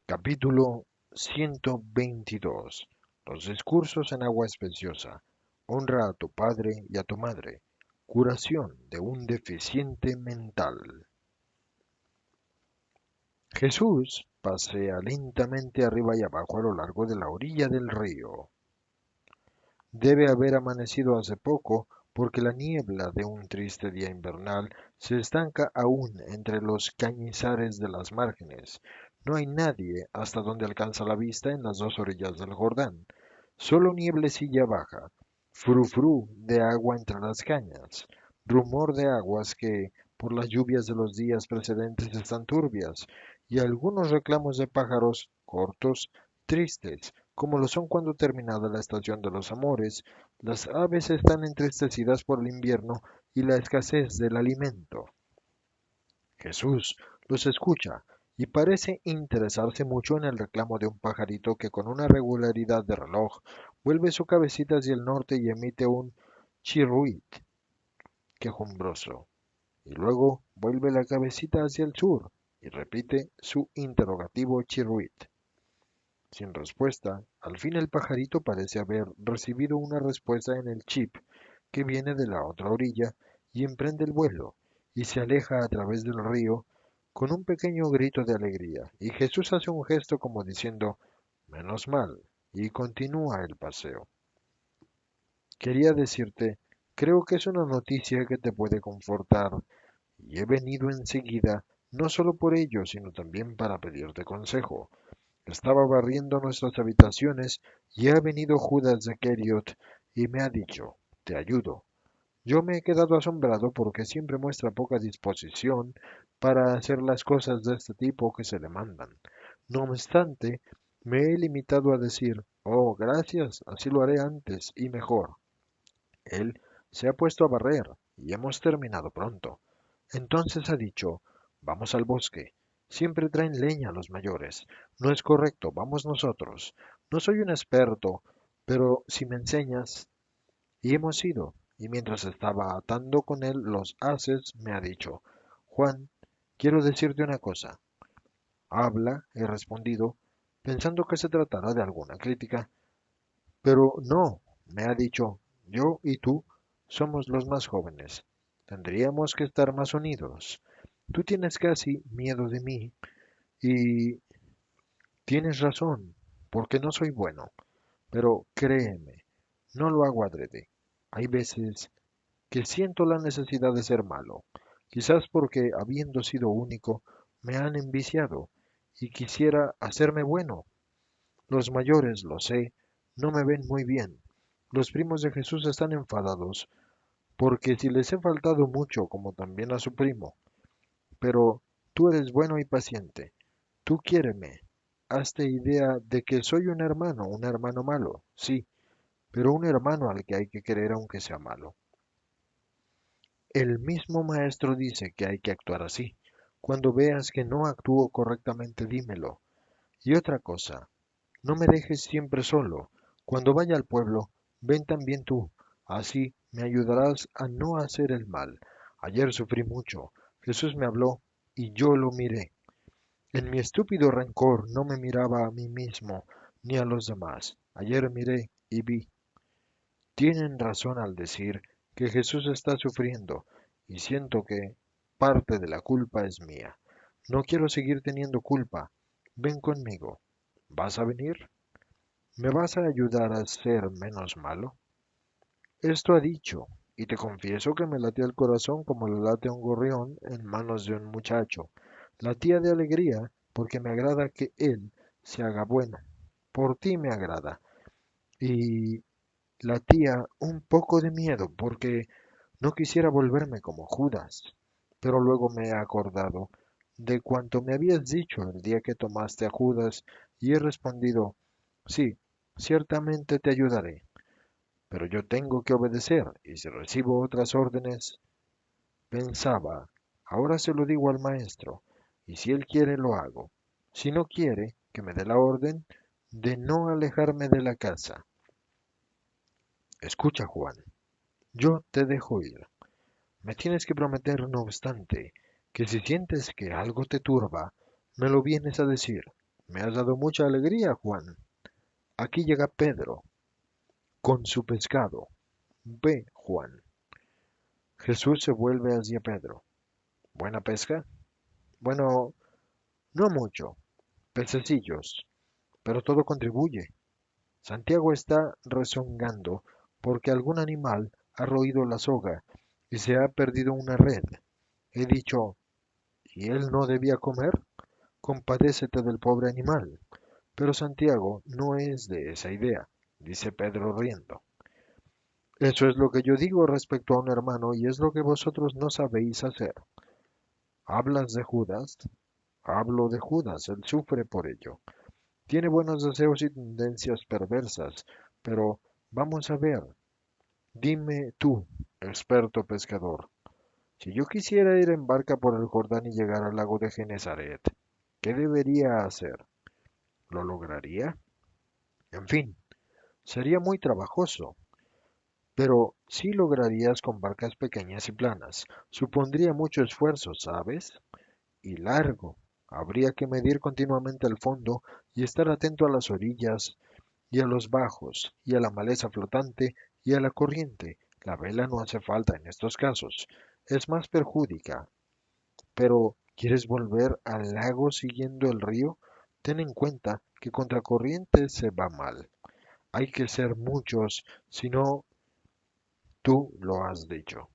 Capítulo 122. Los discursos en agua espaciosa. Honra a tu padre y a tu madre. Curación de un deficiente mental. Jesús pasea lentamente arriba y abajo a lo largo de la orilla del río. Debe haber amanecido hace poco, porque la niebla de un triste día invernal se estanca aún entre los cañizares de las márgenes. No hay nadie hasta donde alcanza la vista en las dos orillas del Jordán. Solo nieblecilla baja, frufru de agua entre las cañas, rumor de aguas que, por las lluvias de los días precedentes, están turbias, y algunos reclamos de pájaros cortos, tristes, como lo son cuando terminada la estación de los amores, las aves están entristecidas por el invierno y la escasez del alimento. Jesús los escucha y parece interesarse mucho en el reclamo de un pajarito que con una regularidad de reloj vuelve su cabecita hacia el norte y emite un chirruit quejumbroso, y luego vuelve la cabecita hacia el sur y repite su interrogativo chirruit. Sin respuesta, al fin el pajarito parece haber recibido una respuesta en el chip que viene de la otra orilla y emprende el vuelo y se aleja a través del río con un pequeño grito de alegría. Y Jesús hace un gesto como diciendo, menos mal, y continúa el paseo. Quería decirte, creo que es una noticia que te puede confortar y he venido enseguida no solo por ello, sino también para pedirte consejo. Estaba barriendo nuestras habitaciones y ha venido Judas de Keriot y me ha dicho, te ayudo. Yo me he quedado asombrado porque siempre muestra poca disposición para hacer las cosas de este tipo que se le mandan. No obstante, me he limitado a decir, oh, gracias, así lo haré antes y mejor. Él se ha puesto a barrer y hemos terminado pronto. Entonces ha dicho, vamos al bosque. Siempre traen leña los mayores. No es correcto, vamos nosotros. No soy un experto, pero si me enseñas... Y hemos ido. Y mientras estaba atando con él los haces, me ha dicho, Juan, quiero decirte una cosa. Habla, he respondido, pensando que se tratará de alguna crítica. Pero no, me ha dicho, yo y tú somos los más jóvenes. Tendríamos que estar más unidos. Tú tienes casi miedo de mí y tienes razón, porque no soy bueno. Pero créeme, no lo hago adrede. Hay veces que siento la necesidad de ser malo, quizás porque, habiendo sido único, me han enviciado y quisiera hacerme bueno. Los mayores, lo sé, no me ven muy bien. Los primos de Jesús están enfadados, porque si les he faltado mucho, como también a su primo. Pero tú eres bueno y paciente. Tú quiéreme. Hazte idea de que soy un hermano malo, sí, pero un hermano al que hay que querer aunque sea malo. El mismo maestro dice que hay que actuar así. Cuando veas que no actúo correctamente, dímelo. Y otra cosa, no me dejes siempre solo. Cuando vaya al pueblo, ven también tú. Así me ayudarás a no hacer el mal. Ayer sufrí mucho. Jesús me habló y yo lo miré. En mi estúpido rencor no me miraba a mí mismo ni a los demás. Ayer miré y vi. Tienen razón al decir que Jesús está sufriendo y siento que parte de la culpa es mía. No quiero seguir teniendo culpa. Ven conmigo. ¿Vas a venir? ¿Me vas a ayudar a ser menos malo? Esto ha dicho, y te confieso que me latía el corazón como le late un gorrión en manos de un muchacho. Latía de alegría porque me agrada que él se haga bueno. Por ti me agrada. Y latía un poco de miedo porque no quisiera volverme como Judas. Pero luego me he acordado de cuanto me habías dicho el día que tomaste a Judas y he respondido, sí, ciertamente te ayudaré, pero yo tengo que obedecer y si recibo otras órdenes, pensaba, ahora se lo digo al maestro y si él quiere lo hago. Si no quiere, que me dé la orden de no alejarme de la casa. Escucha, Juan, yo te dejo ir. Me tienes que prometer, no obstante, que si sientes que algo te turba, me lo vienes a decir. Me has dado mucha alegría, Juan. Aquí llega Pedro, con su pescado. Ve, Juan. Jesús se vuelve hacia Pedro. ¿Buena pesca? Bueno, no mucho. Pececillos. Pero todo contribuye. Santiago está rezongando porque algún animal ha roído la soga y se ha perdido una red. He dicho, ¿y él no debía comer? Compadécete del pobre animal. Pero Santiago no es de esa idea, dice Pedro riendo. Eso es lo que yo digo respecto a un hermano y es lo que vosotros no sabéis hacer. ¿Hablas de Judas? Hablo de Judas, él sufre por ello. Tiene buenos deseos y tendencias perversas, pero vamos a ver. Dime tú, experto pescador, si yo quisiera ir en barca por el Jordán y llegar al lago de Genezaret, ¿qué debería hacer? ¿Lo lograría? En fin, sería muy trabajoso, pero sí lograrías con barcas pequeñas y planas. Supondría mucho esfuerzo, ¿sabes? Y largo. Habría que medir continuamente el fondo y estar atento a las orillas y a los bajos y a la maleza flotante y a la corriente. La vela no hace falta en estos casos. Es más perjúdica. Pero, ¿quieres volver al lago siguiendo el río? Ten en cuenta que contracorriente se va mal. Hay que ser muchos, si no, tú lo has dicho.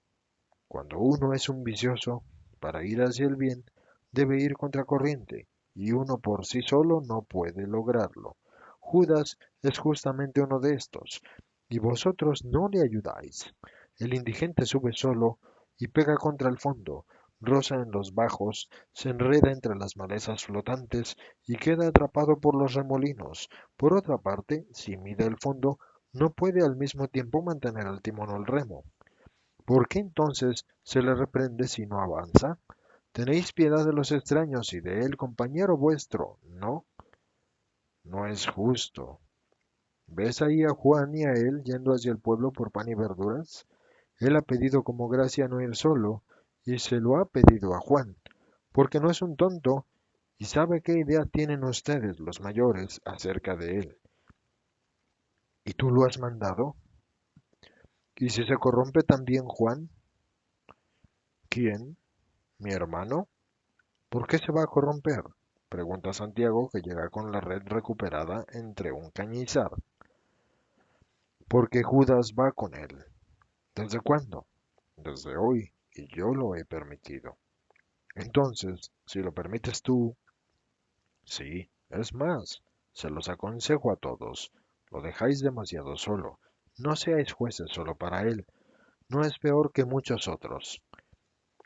Cuando uno es un vicioso, para ir hacia el bien, debe ir contracorriente, y uno por sí solo no puede lograrlo. Judas es justamente uno de estos, y vosotros no le ayudáis. El indigente sube solo y pega contra el fondo, roza en los bajos, se enreda entre las malezas flotantes y queda atrapado por los remolinos. Por otra parte, si mide el fondo, no puede al mismo tiempo mantener el timón o el remo. ¿Por qué entonces se le reprende si no avanza? Tenéis piedad de los extraños y de él, compañero vuestro. No, no es justo. ¿Ves ahí a Juan y a él yendo hacia el pueblo por pan y verduras? Él ha pedido como gracia no ir solo, y se lo ha pedido a Juan, porque no es un tonto y sabe qué idea tienen ustedes, los mayores, acerca de él. ¿Y tú lo has mandado? ¿Y si se corrompe también Juan? ¿Quién? ¿Mi hermano? ¿Por qué se va a corromper? Pregunta Santiago, que llega con la red recuperada entre un cañizar. Porque Judas va con él. ¿Desde cuándo? Desde hoy, y yo lo he permitido. Entonces, si lo permites tú, sí, es más, se los aconsejo a todos. Lo dejáis demasiado solo. No seáis jueces solo para él. No es peor que muchos otros.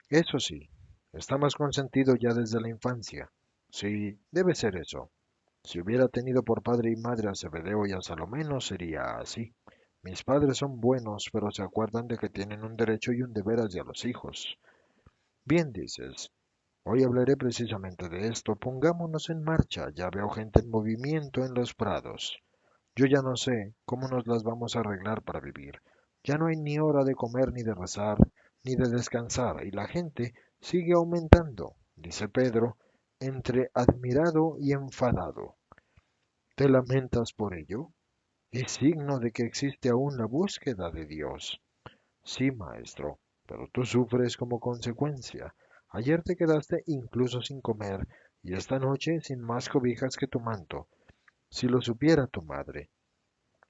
Eso sí, está más consentido ya desde la infancia. Sí, debe ser eso. Si hubiera tenido por padre y madre a Zebedeo y a Salomé, no sería así. Mis padres son buenos, pero se acuerdan de que tienen un derecho y un deber hacia los hijos. Bien dices, hoy hablaré precisamente de esto. Pongámonos en marcha. Ya veo gente en movimiento en los prados. Yo ya no sé cómo nos las vamos a arreglar para vivir. Ya no hay ni hora de comer, ni de rezar, ni de descansar, y la gente sigue aumentando, dice Pedro, entre admirado y enfadado. ¿Te lamentas por ello? Es signo de que existe aún la búsqueda de Dios. Sí, maestro, pero tú sufres como consecuencia. Ayer te quedaste incluso sin comer y esta noche sin más cobijas que tu manto. Si lo supiera tu madre,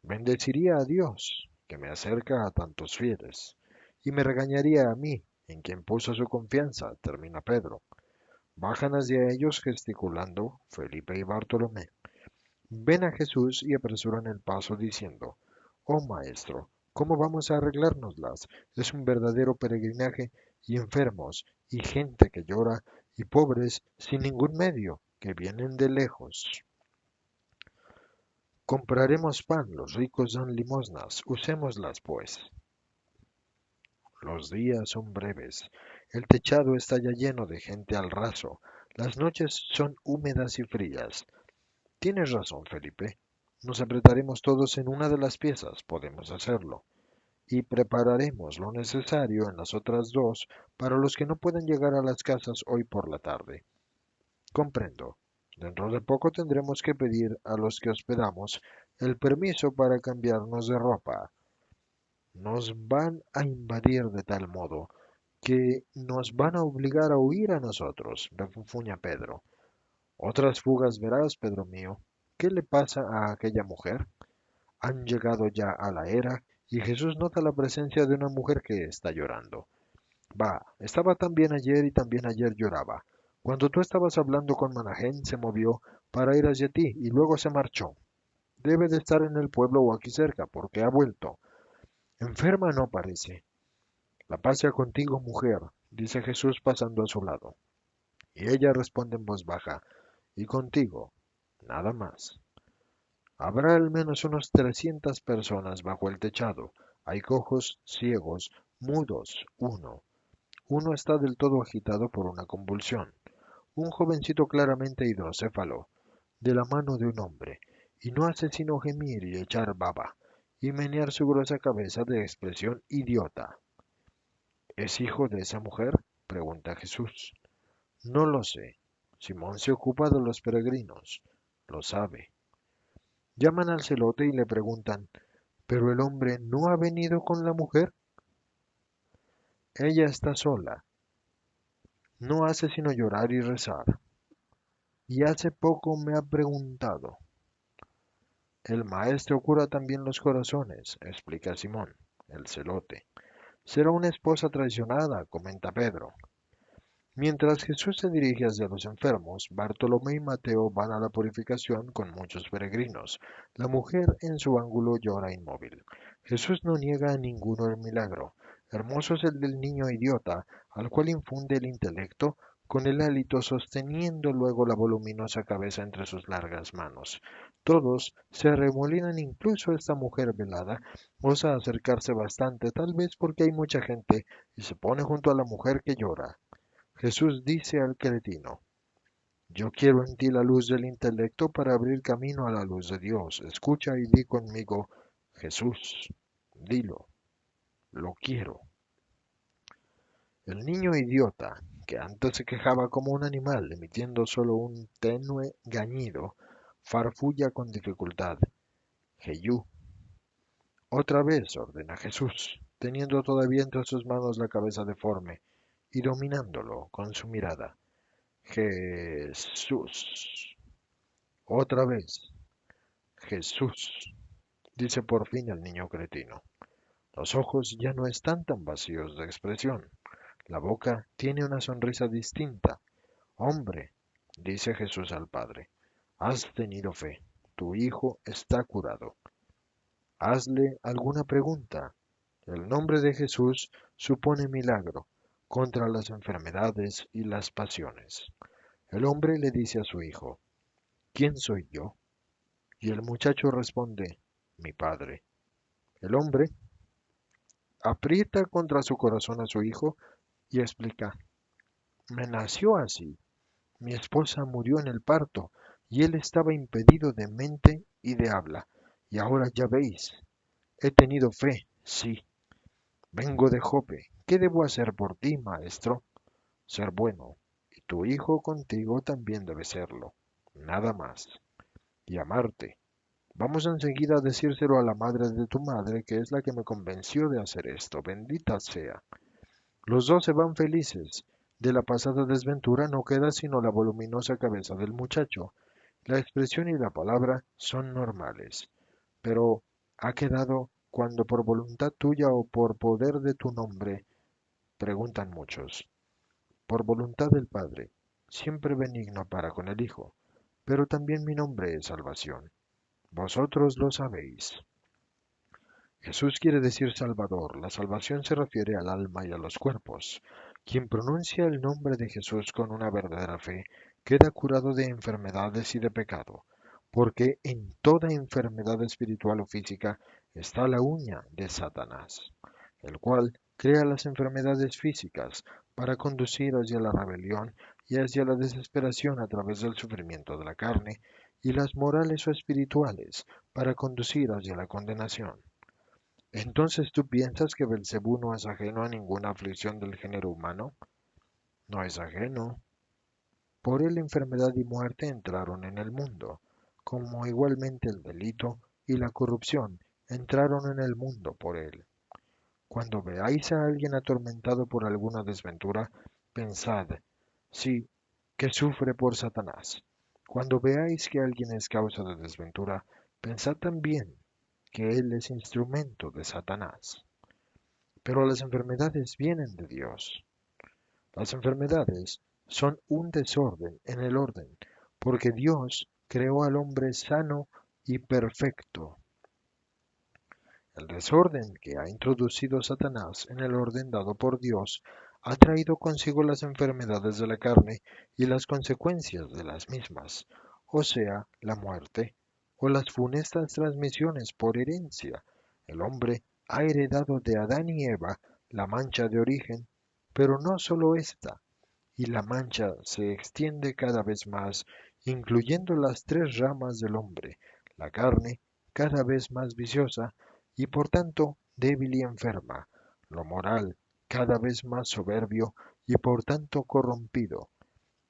bendeciría a Dios, que me acerca a tantos fieles, y me regañaría a mí, en quien puso su confianza, termina Pedro. Bajan hacia ellos gesticulando Felipe y Bartolomé. Ven a Jesús y apresuran el paso diciendo, Oh Maestro, ¿cómo vamos a arreglárnoslas? Es un verdadero peregrinaje y enfermos y gente que llora y pobres sin ningún medio, que vienen de lejos. Compraremos pan, los ricos dan limosnas, usémoslas pues. Los días son breves, el techado está ya lleno de gente al raso, las noches son húmedas y frías. Tienes razón, Felipe. Nos apretaremos todos en una de las piezas, podemos hacerlo, y prepararemos lo necesario en las otras dos para los que no puedan llegar a las casas hoy por la tarde. Comprendo. Dentro de poco tendremos que pedir a los que hospedamos el permiso para cambiarnos de ropa. Nos van a invadir de tal modo que nos van a obligar a huir a nosotros, refunfuña Pedro. Otras fugas verás, Pedro mío. ¿Qué le pasa a aquella mujer? Han llegado ya a la era y Jesús nota la presencia de una mujer que está llorando. Va, estaba también ayer y también ayer lloraba. Cuando tú estabas hablando con Manahén se movió para ir hacia ti y luego se marchó. Debe de estar en el pueblo o aquí cerca, porque ha vuelto. Enferma no parece. La paz sea contigo, mujer, dice Jesús pasando a su lado. Y ella responde en voz baja, y contigo, nada más. Habrá al menos unos 300 personas bajo el techado. Hay cojos, ciegos, mudos, uno. Uno está del todo agitado por una convulsión. Un jovencito claramente hidrocéfalo, de la mano de un hombre, y no hace sino gemir y echar baba, y menear su gruesa cabeza de expresión idiota. ¿Es hijo de esa mujer? Pregunta Jesús. No lo sé. Simón se ocupa de los peregrinos. Lo sabe. Llaman al celote y le preguntan, ¿pero el hombre no ha venido con la mujer? Ella está sola. No hace sino llorar y rezar. Y hace poco me ha preguntado. El maestro cura también los corazones, explica Simón, el celote. Será una esposa traicionada, comenta Pedro. Mientras Jesús se dirige hacia los enfermos, Bartolomé y Mateo van a la purificación con muchos peregrinos. La mujer en su ángulo llora inmóvil. Jesús no niega a ninguno el milagro. Hermoso es el del niño idiota, al cual infunde el intelecto con el hálito sosteniendo luego la voluminosa cabeza entre sus largas manos. Todos se arremolinan, incluso esta mujer velada osa acercarse bastante, tal vez porque hay mucha gente, y se pone junto a la mujer que llora. Jesús dice al cretino, yo quiero en ti la luz del intelecto para abrir camino a la luz de Dios. Escucha y di conmigo, Jesús, dilo, lo quiero. El niño idiota, que antes se quejaba como un animal, emitiendo solo un tenue gañido, farfulla con dificultad. Jeyú. Otra vez, ordena Jesús, teniendo todavía entre sus manos la cabeza deforme y dominándolo con su mirada. Jesús. Otra vez. Jesús. Dice por fin el niño cretino. Los ojos ya no están tan vacíos de expresión. La boca tiene una sonrisa distinta. Hombre, dice Jesús al Padre, has tenido fe. Tu hijo está curado. Hazle alguna pregunta. El nombre de Jesús supone milagro contra las enfermedades y las pasiones. El hombre le dice a su hijo, ¿quién soy yo? Y el muchacho responde, mi padre. El hombre aprieta contra su corazón a su hijo y explica, me nació así. Mi esposa murió en el parto y él estaba impedido de mente y de habla. Y ahora ya veis, he tenido fe, sí. Vengo de Jope. ¿Qué debo hacer por ti, maestro? Ser bueno. Y tu hijo contigo también debe serlo. Nada más. Y amarte. Vamos enseguida a decírselo a la madre de tu madre, que es la que me convenció de hacer esto. Bendita sea. Los dos se van felices. De la pasada desventura no queda sino la voluminosa cabeza del muchacho. La expresión y la palabra son normales. Pero ha quedado cuando por voluntad tuya o por poder de tu nombre, preguntan muchos. Por voluntad del Padre, siempre benigno para con el Hijo. Pero también mi nombre es salvación. Vosotros lo sabéis. Jesús quiere decir Salvador. La salvación se refiere al alma y a los cuerpos. Quien pronuncia el nombre de Jesús con una verdadera fe queda curado de enfermedades y de pecado, porque en toda enfermedad espiritual o física está la uña de Satanás, el cual crea las enfermedades físicas para conducir hacia la rebelión y hacia la desesperación a través del sufrimiento de la carne, y las morales o espirituales para conducir hacia la condenación. Entonces, ¿tú piensas que Belcebú no es ajeno a ninguna aflicción del género humano? No es ajeno. Por él enfermedad y muerte entraron en el mundo, como igualmente el delito y la corrupción entraron en el mundo por él. Cuando veáis a alguien atormentado por alguna desventura, pensad, sí, que sufre por Satanás. Cuando veáis que alguien es causa de desventura, pensad también que él es instrumento de Satanás. Pero las enfermedades vienen de Dios. Las enfermedades son un desorden en el orden, porque Dios creó al hombre sano y perfecto. El desorden que ha introducido Satanás en el orden dado por Dios ha traído consigo las enfermedades de la carne y las consecuencias de las mismas, o sea, la muerte, o las funestas transmisiones por herencia. El hombre ha heredado de Adán y Eva la mancha de origen, pero no solo esta, y la mancha se extiende cada vez más, incluyendo las tres ramas del hombre, la carne, cada vez más viciosa y por tanto débil y enferma, lo moral, cada vez más soberbio y por tanto corrompido,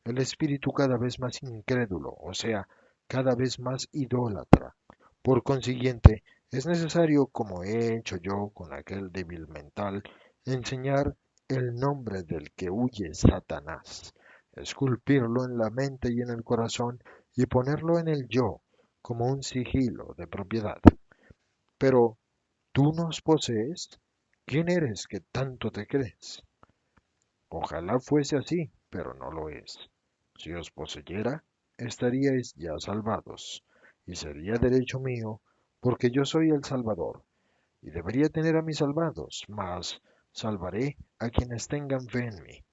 el espíritu cada vez más incrédulo, o sea, cada vez más idólatra. Por consiguiente, es necesario, como he hecho yo con aquel débil mental, enseñar el nombre del que huye Satanás, esculpirlo en la mente y en el corazón y ponerlo en el yo como un sigilo de propiedad. Pero, ¿tú nos posees? ¿Quién eres que tanto te crees? Ojalá fuese así, pero no lo es. Si os poseyera, estaríais ya salvados, y sería derecho mío, porque yo soy el Salvador, y debería tener a mis salvados, mas salvaré a quienes tengan fe en mí.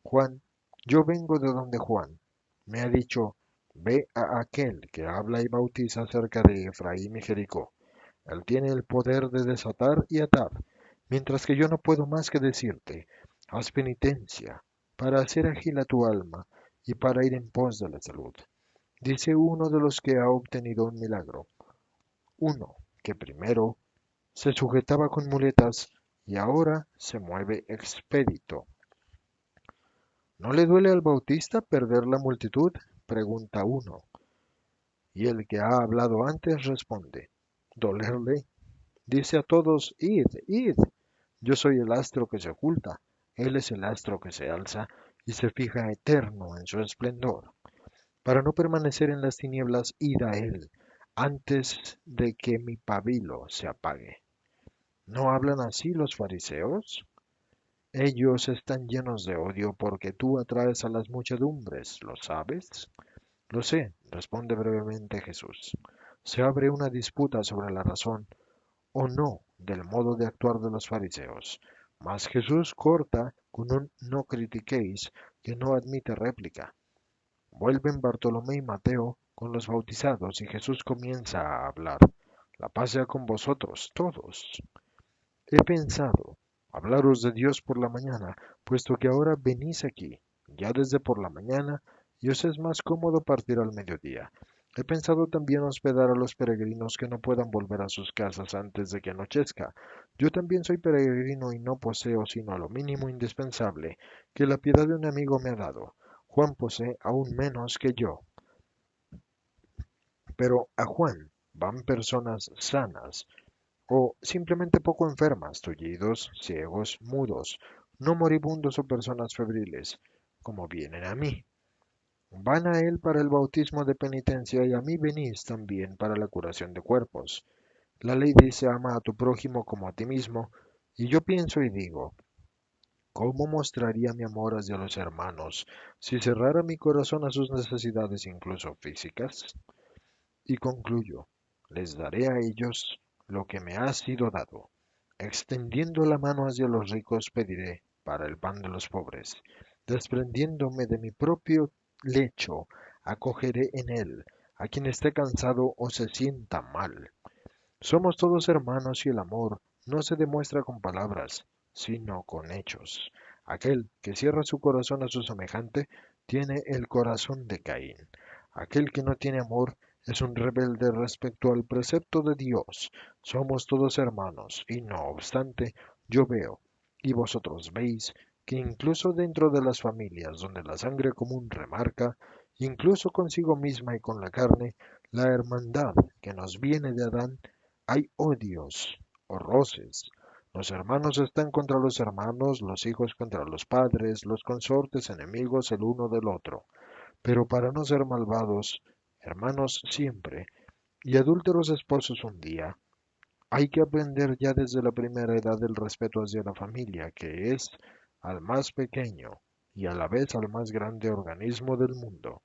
Juan, yo vengo de donde Juan me ha dicho, ve a aquel que habla y bautiza acerca de Efraín y Jericó. Él tiene el poder de desatar y atar, mientras que yo no puedo más que decirte, haz penitencia, para hacer ágil a tu alma y para ir en pos de la salud. Dice uno de los que ha obtenido un milagro, uno que primero se sujetaba con muletas y ahora se mueve expedito. ¿No le duele al Bautista perder la multitud? Pregunta uno. Y el que ha hablado antes responde, ¿dolerle? Dice a todos, id, id. Yo soy el astro que se oculta, él es el astro que se alza y se fija eterno en su esplendor. Para no permanecer en las tinieblas, id a él, antes de que mi pabilo se apague. ¿No hablan así los fariseos? Ellos están llenos de odio porque tú atraes a las muchedumbres, ¿lo sabes? Lo sé, responde brevemente Jesús. Se abre una disputa sobre la razón o no del modo de actuar de los fariseos. Mas Jesús corta con un no critiquéis que no admite réplica. Vuelven Bartolomé y Mateo con los bautizados y Jesús comienza a hablar. La paz sea con vosotros todos. He pensado hablaros de Dios por la mañana, puesto que ahora venís aquí, ya desde por la mañana, y os es más cómodo partir al mediodía. He pensado también hospedar a los peregrinos que no puedan volver a sus casas antes de que anochezca. Yo también soy peregrino y no poseo sino lo mínimo indispensable que la piedad de un amigo me ha dado. Juan posee aún menos que yo. Pero a Juan van personas sanas, o simplemente poco enfermas, tullidos, ciegos, mudos, no moribundos o personas febriles, como vienen a mí. Van a él para el bautismo de penitencia y a mí venís también para la curación de cuerpos. La ley dice ama a tu prójimo como a ti mismo, y yo pienso y digo, ¿cómo mostraría mi amor hacia los hermanos si cerrara mi corazón a sus necesidades incluso físicas? Y concluyo, les daré a ellos lo que me ha sido dado. Extendiendo la mano hacia los ricos pediré para el pan de los pobres. Desprendiéndome de mi propio lecho, acogeré en él a quien esté cansado o se sienta mal. Somos todos hermanos y el amor no se demuestra con palabras, sino con hechos. Aquel que cierra su corazón a su semejante tiene el corazón de Caín. Aquel que no tiene amor es un rebelde respecto al precepto de Dios. Somos todos hermanos, y no obstante, yo veo, y vosotros veis, que incluso dentro de las familias donde la sangre común remarca, incluso consigo misma y con la carne, la hermandad que nos viene de Adán, hay odios o roces. Los hermanos están contra los hermanos, los hijos contra los padres, los consortes enemigos el uno del otro. Pero para no ser malvados, hermanos siempre, y adúlteros esposos un día, hay que aprender ya desde la primera edad el respeto hacia la familia, que es al más pequeño y a la vez al más grande organismo del mundo.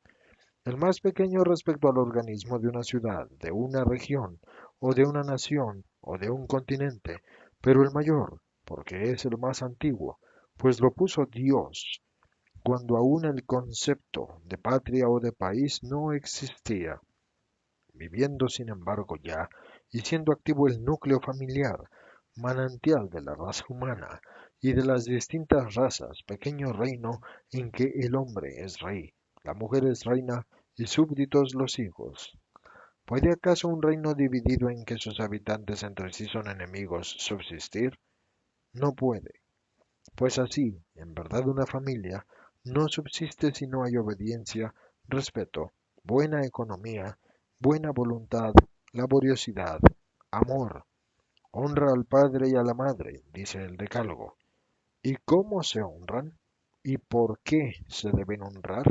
El más pequeño respecto al organismo de una ciudad, de una región, o de una nación, o de un continente, pero el mayor, porque es el más antiguo, pues lo puso Dios, cuando aún el concepto de patria o de país no existía, viviendo sin embargo ya, y siendo activo el núcleo familiar, manantial de la raza humana y de las distintas razas, pequeño reino en que el hombre es rey, la mujer es reina y súbditos los hijos. ¿Puede acaso un reino dividido en que sus habitantes entre sí son enemigos subsistir? No puede, pues así, en verdad una familia no subsiste si no hay obediencia, respeto, buena economía, buena voluntad, laboriosidad, amor, honra al padre y a la madre, dice el Decálogo. ¿Y cómo se honran? ¿Y por qué se deben honrar?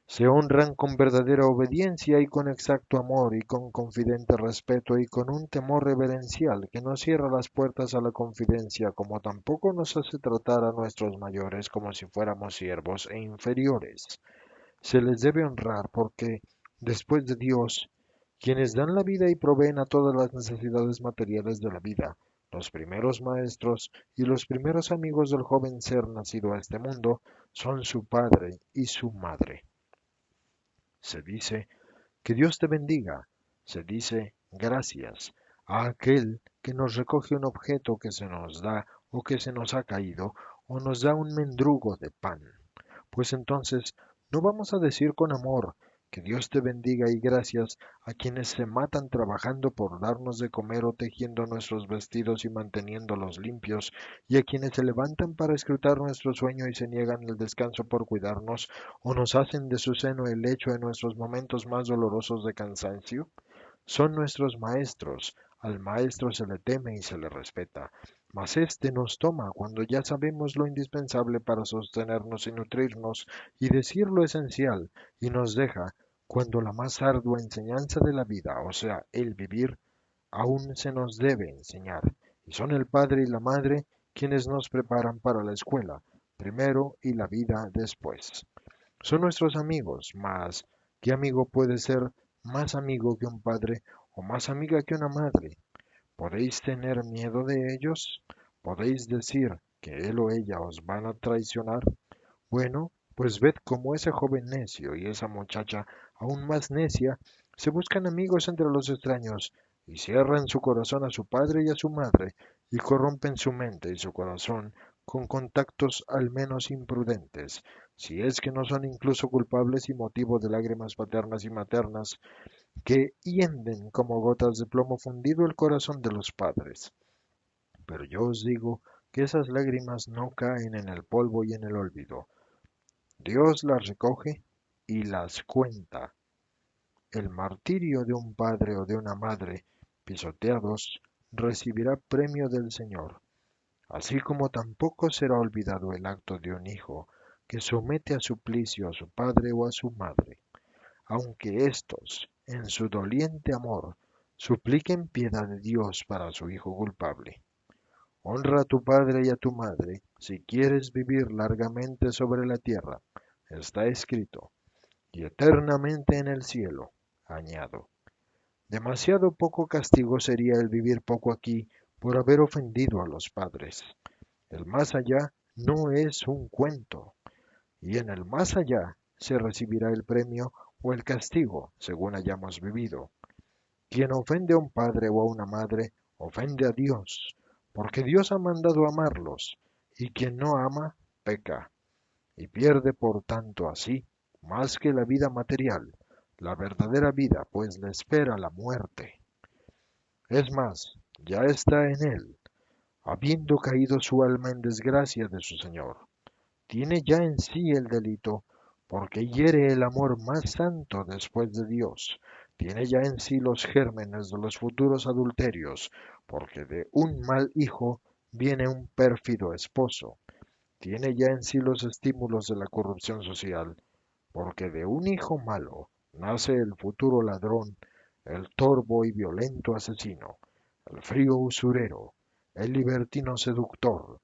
Se honran con verdadera obediencia y con exacto amor y con confidente respeto y con un temor reverencial que no cierra las puertas a la confidencia, como tampoco nos hace tratar a nuestros mayores como si fuéramos siervos e inferiores. Se les debe honrar porque, después de Dios, quienes dan la vida y proveen a todas las necesidades materiales de la vida, los primeros maestros y los primeros amigos del joven ser nacido a este mundo, son su padre y su madre. Se dice que Dios te bendiga, se dice gracias a aquel que nos recoge un objeto que se nos da o que se nos ha caído o nos da un mendrugo de pan. Pues entonces, no vamos a decir con amor que Dios te bendiga y gracias a quienes se matan trabajando por darnos de comer o tejiendo nuestros vestidos y manteniéndolos limpios, y a quienes se levantan para escrutar nuestro sueño y se niegan el descanso por cuidarnos, o nos hacen de su seno el lecho en nuestros momentos más dolorosos de cansancio. Son nuestros maestros, al maestro se le teme y se le respeta, mas éste nos toma cuando ya sabemos lo indispensable para sostenernos y nutrirnos y decir lo esencial, y nos deja cuando la más ardua enseñanza de la vida, o sea, el vivir, aún se nos debe enseñar, y son el padre y la madre quienes nos preparan para la escuela, primero y la vida después. Son nuestros amigos, mas ¿qué amigo puede ser más amigo que un padre o más amiga que una madre? ¿Podéis tener miedo de ellos? ¿Podéis decir que él o ella os van a traicionar? Bueno, pues ved cómo ese joven necio y esa muchacha aún más necia se buscan amigos entre los extraños y cierran su corazón a su padre y a su madre y corrompen su mente y su corazón con contactos al menos imprudentes, si es que no son incluso culpables y motivo de lágrimas paternas y maternas que hienden como gotas de plomo fundido el corazón de los padres. Pero yo os digo que esas lágrimas no caen en el polvo y en el olvido. Dios las recoge y las cuenta. El martirio de un padre o de una madre pisoteados recibirá premio del Señor, así como tampoco será olvidado el acto de un hijo que somete a suplicio a su padre o a su madre, aunque éstos, en su doliente amor, supliquen piedad de Dios para su hijo culpable. Honra a tu padre y a tu madre, si quieres vivir largamente sobre la tierra. Está escrito, y eternamente en el cielo, añado. Demasiado poco castigo sería el vivir poco aquí por haber ofendido a los padres. El más allá no es un cuento, y en el más allá se recibirá el premio o el castigo, según hayamos vivido. Quien ofende a un padre o a una madre, ofende a Dios, porque Dios ha mandado amarlos, y quien no ama, peca, y pierde por tanto así, más que la vida material, la verdadera vida, pues le espera la muerte. Es más, ya está en él, habiendo caído su alma en desgracia de su Señor. Tiene ya en sí el delito, porque hiere el amor más santo después de Dios. Tiene ya en sí los gérmenes de los futuros adulterios, porque de un mal hijo viene un pérfido esposo. Tiene ya en sí los estímulos de la corrupción social, porque de un hijo malo nace el futuro ladrón, el torvo y violento asesino, el frío usurero, el libertino seductor,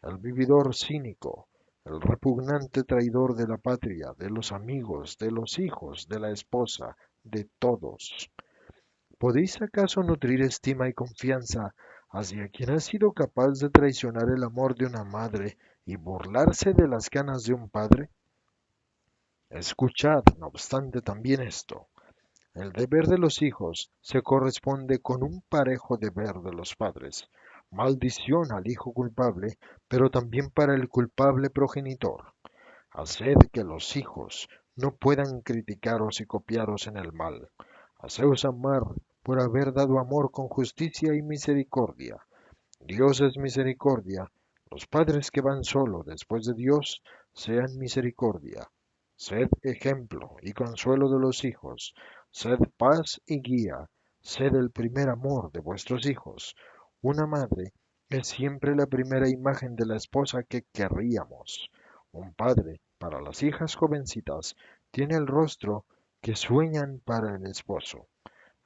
el vividor cínico, el repugnante traidor de la patria, de los amigos, de los hijos, de la esposa, de todos. ¿Podéis acaso nutrir estima y confianza hacia quien ha sido capaz de traicionar el amor de una madre y burlarse de las ganas de un padre? Escuchad, no obstante, también esto. El deber de los hijos se corresponde con un parejo deber de los padres. Maldición al hijo culpable, pero también para el culpable progenitor. Haced que los hijos no puedan criticaros y copiaros en el mal. Haceos amar por haber dado amor con justicia y misericordia. Dios es misericordia. Los padres que van solo después de Dios sean misericordia. Sed ejemplo y consuelo de los hijos. Sed paz y guía. Sed el primer amor de vuestros hijos. Una madre es siempre la primera imagen de la esposa que querríamos. Un padre, para las hijas jovencitas, tiene el rostro que sueñan para el esposo.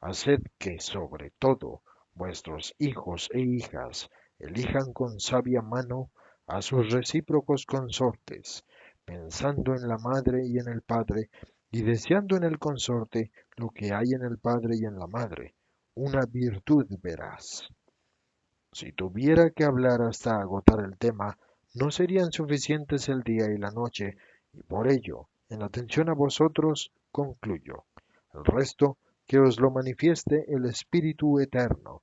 Haced que, sobre todo, vuestros hijos e hijas elijan con sabia mano a sus recíprocos consortes, pensando en la madre y en el padre, y deseando en el consorte lo que hay en el padre y en la madre, una virtud veraz. Si tuviera que hablar hasta agotar el tema, no serían suficientes el día y la noche, y por ello, en atención a vosotros, concluyo. El resto, que os lo manifieste el Espíritu Eterno.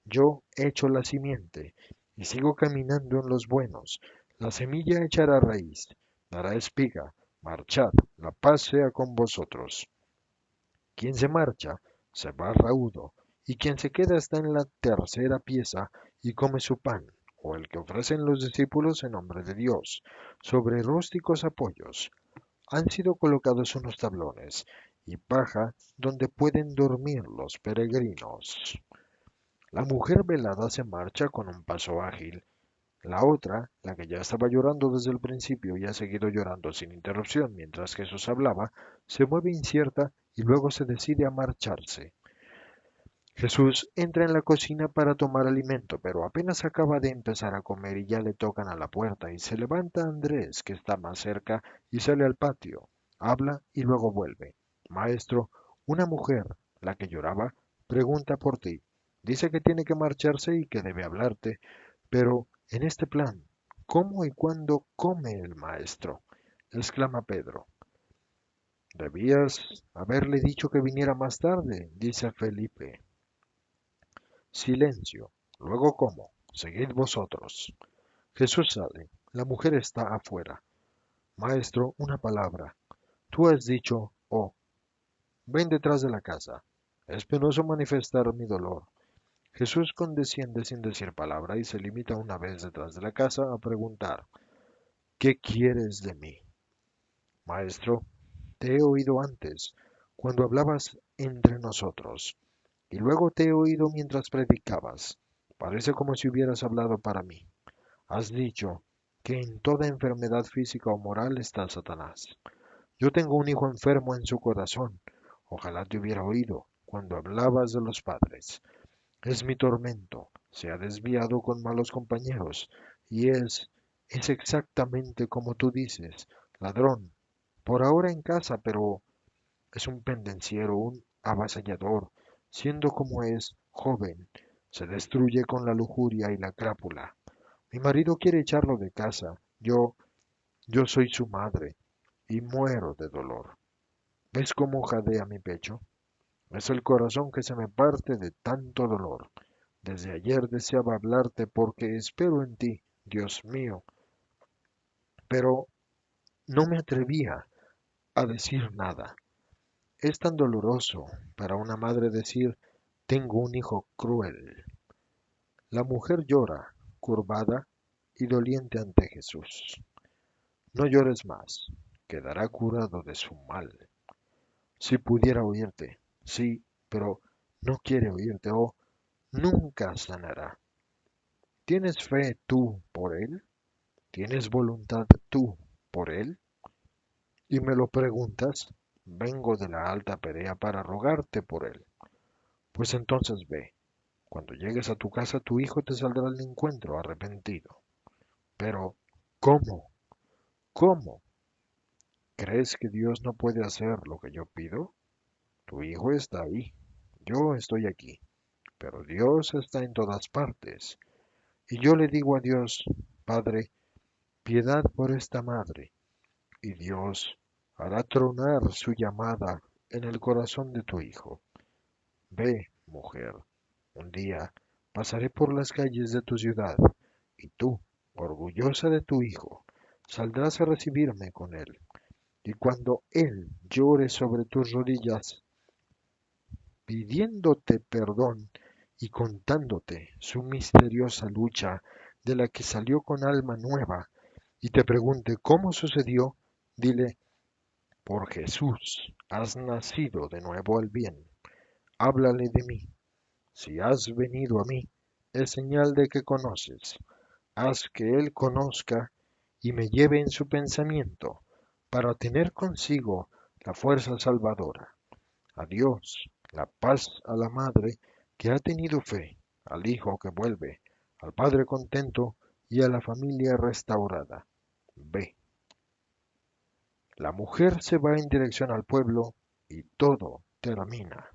Yo echo la simiente, y sigo caminando en los buenos. La semilla echará raíz, dará espiga. Marchad, la paz sea con vosotros. Quien se marcha, se va raudo, y quien se queda está en la tercera pieza y come su pan, o el que ofrecen los discípulos en nombre de Dios, sobre rústicos apoyos. Han sido colocados unos tablones y paja donde pueden dormir los peregrinos. La mujer velada se marcha con un paso ágil. La otra, la que ya estaba llorando desde el principio y ha seguido llorando sin interrupción mientras Jesús hablaba, se mueve incierta y luego se decide a marcharse. Jesús entra en la cocina para tomar alimento, pero apenas acaba de empezar a comer y ya le tocan a la puerta y se levanta Andrés, que está más cerca, y sale al patio. Habla y luego vuelve. Maestro, una mujer, la que lloraba, pregunta por ti. Dice que tiene que marcharse y que debe hablarte, pero en este plan, ¿cómo y cuándo come el maestro? Exclama Pedro. Debías haberle dicho que viniera más tarde, dice Felipe. Silencio. Luego como. Seguid vosotros. Jesús sale. La mujer está afuera. Maestro, una palabra. Tú has dicho, oh, ven detrás de la casa. Es penoso manifestar mi dolor. Jesús condesciende sin decir palabra y se limita una vez detrás de la casa a preguntar, ¿qué quieres de mí? Maestro, te he oído antes, cuando hablabas entre nosotros, y luego te he oído mientras predicabas. Parece como si hubieras hablado para mí. Has dicho que en toda enfermedad física o moral está Satanás. Yo tengo un hijo enfermo en su corazón. Ojalá te hubiera oído cuando hablabas de los padres. Es mi tormento. Se ha desviado con malos compañeros y es exactamente como tú dices, ladrón. Por ahora en casa, pero es un pendenciero, un avasallador. Siendo como es joven, se destruye con la lujuria y la crápula. Mi marido quiere echarlo de casa. Yo soy su madre y muero de dolor. ¿Ves cómo jadea mi pecho? Es el corazón que se me parte de tanto dolor. Desde ayer deseaba hablarte porque espero en ti, Dios mío, pero no me atrevía a decir nada. Es tan doloroso para una madre decir, tengo un hijo cruel. La mujer llora, curvada y doliente ante Jesús. No llores más, quedará curado de su mal. Si pudiera oírte, sí, pero no quiere oírte o nunca sanará. ¿Tienes fe tú por él? ¿Tienes voluntad tú por él? Y me lo preguntas, vengo de la alta Perea para rogarte por él. Pues entonces ve, cuando llegues a tu casa tu hijo te saldrá al encuentro arrepentido. Pero, ¿cómo? ¿Cómo? ¿Crees que Dios no puede hacer lo que yo pido? Tu hijo está ahí, yo estoy aquí, pero Dios está en todas partes. Y yo le digo a Dios, Padre, piedad por esta madre, y Dios hará tronar su llamada en el corazón de tu hijo. Ve, mujer, un día pasaré por las calles de tu ciudad, y tú, orgullosa de tu hijo, saldrás a recibirme con él. Y cuando él llore sobre tus rodillas, pidiéndote perdón y contándote su misteriosa lucha de la que salió con alma nueva, y te pregunte cómo sucedió, dile, por Jesús has nacido de nuevo al bien. Háblale de mí. Si has venido a mí, es señal de que conoces. Haz que Él conozca y me lleve en su pensamiento, para tener consigo la fuerza salvadora. A Dios, la paz a la madre que ha tenido fe, al hijo que vuelve, al padre contento y a la familia restaurada. Ve. La mujer se va en dirección al pueblo y todo termina.